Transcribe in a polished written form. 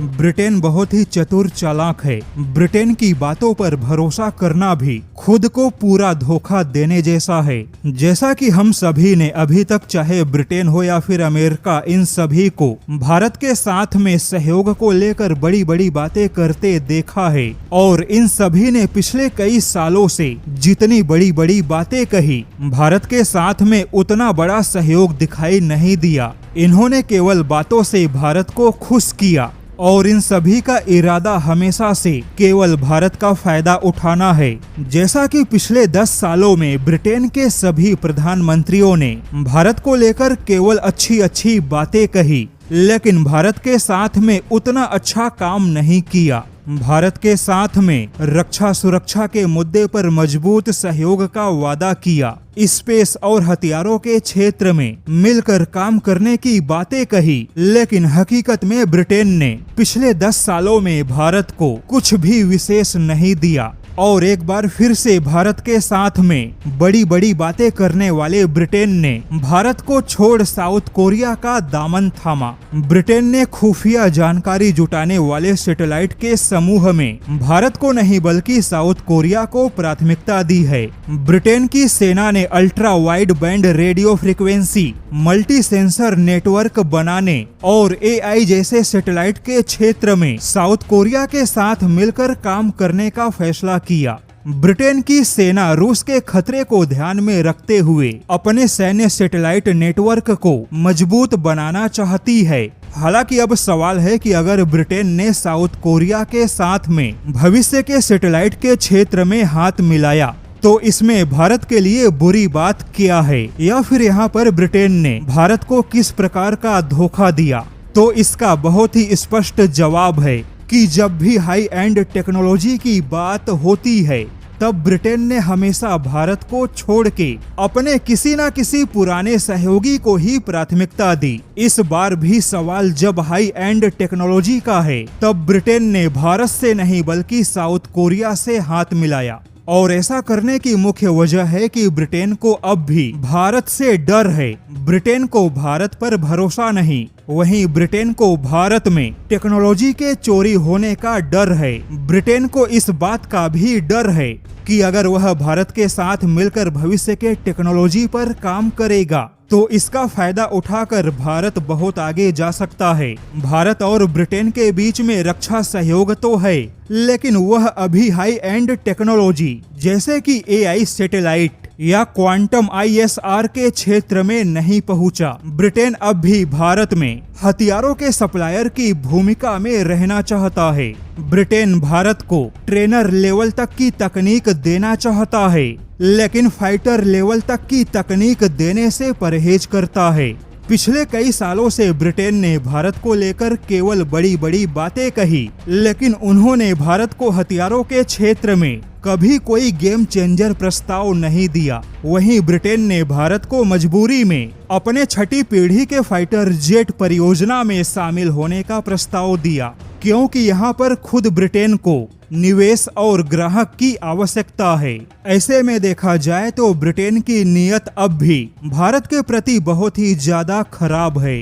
Britain बहुत ही चतुर चालाक है। ब्रिटेन की बातों पर भरोसा करना भी खुद को पूरा धोखा देने जैसा है। जैसा कि हम सभी ने अभी तक चाहे ब्रिटेन हो या फिर अमेरिका, इन सभी को भारत के साथ में सहयोग को लेकर बड़ी बड़ी बातें करते देखा है और इन सभी ने पिछले कई सालों से जितनी बड़ी बड़ी बातें कही, भारत के साथ में उतना बड़ा सहयोग दिखाई नहीं दिया। इन्होंने केवल बातों से भारत को खुश किया और इन सभी का इरादा हमेशा से केवल भारत का फायदा उठाना है। जैसा कि पिछले 10 सालों में ब्रिटेन के सभी प्रधानमंत्रियों ने भारत को लेकर केवल अच्छी अच्छी बातें कही, लेकिन भारत के साथ में उतना अच्छा काम नहीं किया। भारत के साथ में रक्षा सुरक्षा के मुद्दे पर मजबूत सहयोग का वादा किया। स्पेस और हथियारों के क्षेत्र में मिलकर काम करने की बातें कही, लेकिन हकीकत में ब्रिटेन ने पिछले 10 सालों में भारत को कुछ भी विशेष नहीं दिया। और एक बार फिर से भारत के साथ में बड़ी बड़ी बातें करने वाले ब्रिटेन ने भारत को छोड़ साउथ कोरिया का दामन थामा। ब्रिटेन ने खुफिया जानकारी जुटाने वाले सैटेलाइट के समूह में भारत को नहीं बल्कि साउथ कोरिया को प्राथमिकता दी है। ब्रिटेन की सेना ने ultra wide band radio frequency, multi sensor network बनाने और AI जैसे सैटेलाइट के क्षेत्र में साउथ कोरिया के साथ मिलकर काम करने का फैसला किया। ब्रिटेन की सेना रूस के खतरे को ध्यान में रखते हुए अपने सैन्य सैटेलाइट नेटवर्क को मजबूत बनाना चाहती है। हालांकि अब सवाल है कि अगर ब्रिटेन ने साउथ कोरिया के साथ में भविष्य के सैटेलाइट के क्षेत्र में हाथ मिलाया तो इसमें भारत के लिए बुरी बात क्या है, या फिर यहाँ पर ब्रिटेन ने भारत को किस प्रकार का धोखा दिया। तो इसका बहुत ही स्पष्ट जवाब है कि जब भी हाई एंड टेक्नोलॉजी की बात होती है तब ब्रिटेन ने हमेशा भारत को छोड़ के अपने किसी न किसी पुराने सहयोगी को ही प्राथमिकता दी। इस बार भी सवाल जब हाई एंड टेक्नोलॉजी का है तब ब्रिटेन ने भारत से नहीं बल्कि साउथ कोरिया से हाथ मिलाया। और ऐसा करने की मुख्य वजह है कि ब्रिटेन को अब भी भारत से डर है। ब्रिटेन को भारत पर भरोसा नहीं, वहीं ब्रिटेन को भारत में टेक्नोलॉजी के चोरी होने का डर है। ब्रिटेन को इस बात का भी डर है कि अगर वह भारत के साथ मिलकर भविष्य के टेक्नोलॉजी पर काम करेगा तो इसका फायदा उठाकर भारत बहुत आगे जा सकता है। भारत और ब्रिटेन के बीच में रक्षा सहयोग तो है, लेकिन वह अभी हाई एंड टेक्नोलॉजी जैसे कि AI सैटेलाइट या क्वांटम ISR के क्षेत्र में नहीं पहुंचा। ब्रिटेन अब भी भारत में हथियारों के सप्लायर की भूमिका में रहना चाहता है। ब्रिटेन भारत को ट्रेनर लेवल तक की तकनीक देना चाहता है, लेकिन फाइटर लेवल तक की तकनीक देने से परहेज करता है। पिछले कई सालों से ब्रिटेन ने भारत को लेकर केवल बड़ी बड़ी बातें कही, लेकिन उन्होंने भारत को हथियारों के क्षेत्र में कभी कोई गेम चेंजर प्रस्ताव नहीं दिया। वहीं ब्रिटेन ने भारत को मजबूरी में अपने 6ठी पीढ़ी के फाइटर जेट परियोजना में शामिल होने का प्रस्ताव दिया, क्योंकि यहाँ पर खुद ब्रिटेन को निवेश और ग्राहक की आवश्यकता है। ऐसे में देखा जाए तो ब्रिटेन की नीयत अब भी भारत के प्रति बहुत ही ज्यादा खराब है।